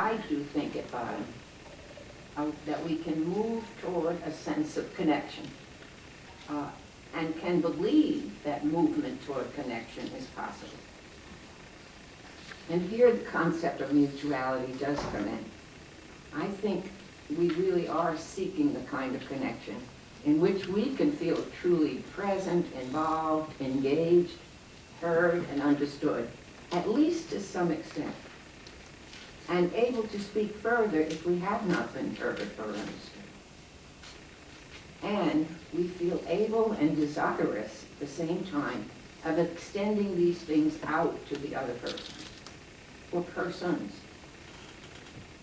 I do think at bottom that we can move toward a sense of connection and can believe that movement toward connection is possible. And here the concept of mutuality does come in. I think we really are seeking the kind of connection in which we can feel truly present, involved, engaged, heard, and understood, at least to some extent, and able to speak further if we have not been heard or understood. And we feel able and desirous at the same time of extending these things out to the other person, or persons.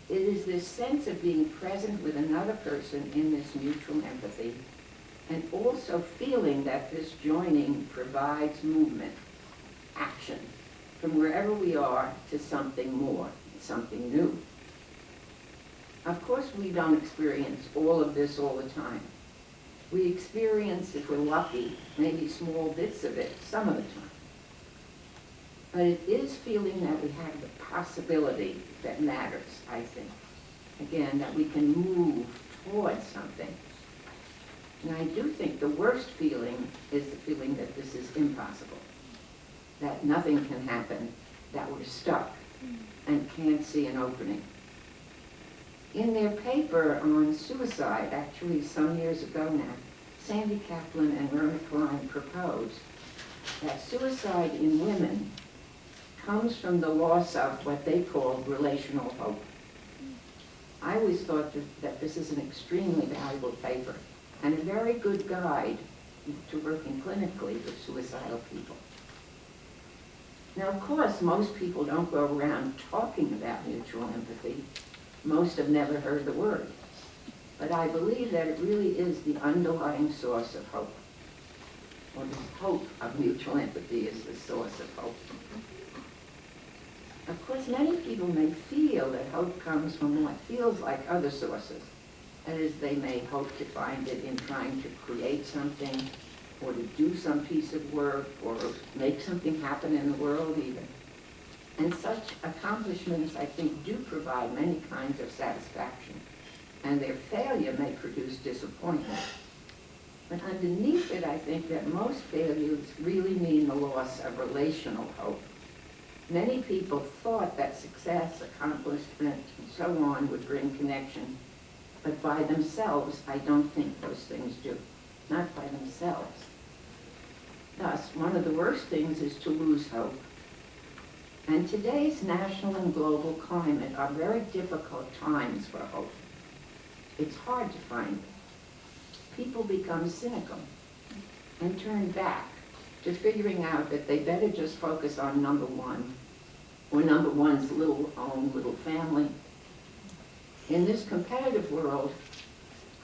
It is this sense of being present with another person in this mutual empathy, and also feeling that this joining provides movement, action, from wherever we are to something more, something new. Of course, we don't experience all of this all the time. We experience, if we're lucky, maybe small bits of it some of the time. But it is feeling that we have the possibility that matters, I think. Again, that we can move towards something. And I do think the worst feeling is the feeling that this is impossible, that nothing can happen, that we're stuck and can't see an opening. In their paper on suicide, actually some years ago now, Sandy Kaplan and Myrna Klein proposed that suicide in women comes from the loss of what they called relational hope. I always thought that this is an extremely valuable paper and a very good guide to working clinically with suicidal people. Now, of course, most people don't go around talking about mutual empathy. Most have never heard the word. But I believe that it really is the underlying source of hope. Or the hope of mutual empathy is the source of hope. Of course, many people may feel that hope comes from what feels like other sources. That is, they may hope to find it in trying to create something, or to do some piece of work, or make something happen in the world even. And such accomplishments, I think, do provide many kinds of satisfaction, and their failure may produce disappointment. But underneath it, I think that most failures really mean the loss of relational hope. Many people thought that success, accomplishment, and so on would bring connection, but by themselves, I don't think those things do. Not by themselves. Thus, one of the worst things is to lose hope. And today's national and global climate are very difficult times for hope. It's hard to find it. People become cynical and turn back to figuring out that they better just focus on number one, or number one's own little family. In this competitive world,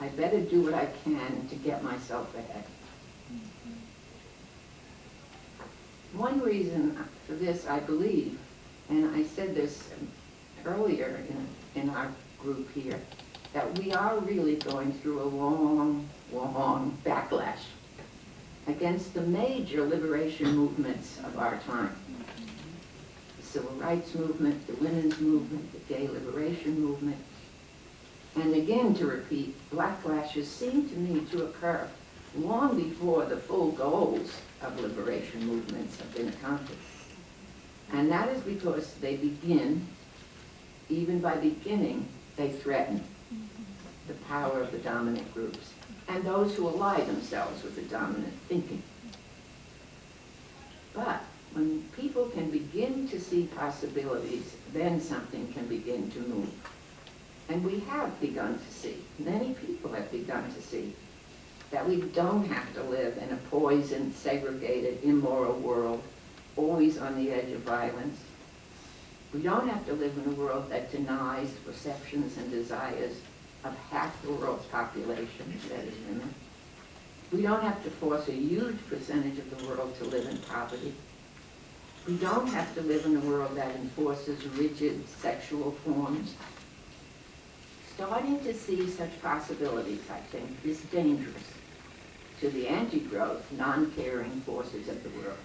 I better do what I can to get myself ahead. One reason for this, I believe, and I said this earlier in our group here, that we are really going through a long, long backlash against the major liberation movements of our time. The civil rights movement, the women's movement, the gay liberation movement. And again, to repeat, backlashes seem to me to occur long before the full goals of liberation movements have been accomplished. And that is because they begin, even by beginning, they threaten the power of the dominant groups and those who ally themselves with the dominant thinking. But when people can begin to see possibilities, then something can begin to move. And we have begun to see, many people have begun to see, that we don't have to live in a poisoned, segregated, immoral world, always on the edge of violence. We don't have to live in a world that denies the perceptions and desires of half the world's population, that is women. We don't have to force a huge percentage of the world to live in poverty. We don't have to live in a world that enforces rigid sexual forms. Starting to see such possibilities, I think, is dangerous to the anti-growth, non-caring forces of the world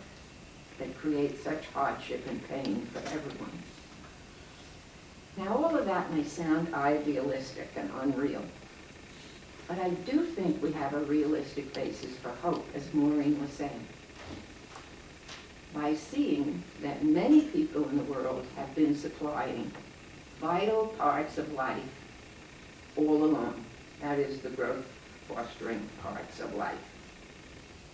that create such hardship and pain for everyone. Now, all of that may sound idealistic and unreal, but I do think we have a realistic basis for hope, as Maureen was saying, by seeing that many people in the world have been supplying vital parts of life all along. That is the growth fostering parts of life.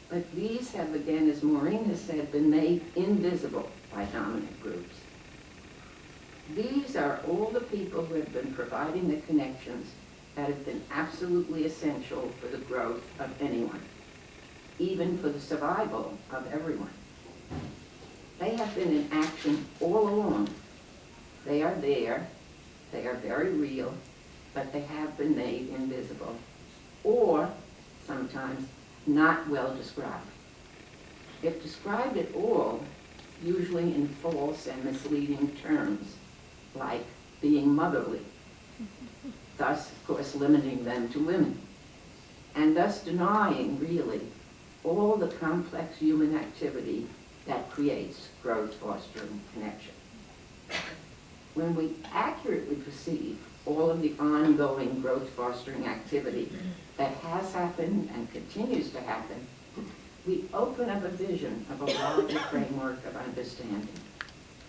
But these have, again, as Maureen has said, been made invisible by dominant groups. These are all the people who have been providing the connections that have been absolutely essential for the growth of anyone, even for the survival of everyone. They have been in action all along. They are there, they are very real, but they have been made invisible, or sometimes not well described. If described at all, usually in false and misleading terms, like being motherly, thus, of course, limiting them to women, and thus denying, really, all the complex human activity that creates growth-fostering connection. When we accurately perceive all of the ongoing growth-fostering activity that has happened and continues to happen, we open up a vision of a larger framework of understanding,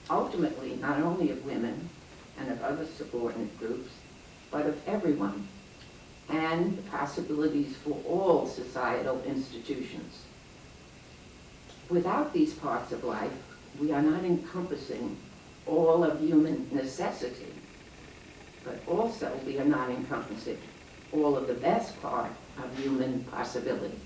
ultimately not only of women and of other subordinate groups, but of everyone, and the possibilities for all societal institutions. Without these parts of life, we are not encompassing all of human necessity, but also we are not encompassing all of the best part of human possibility.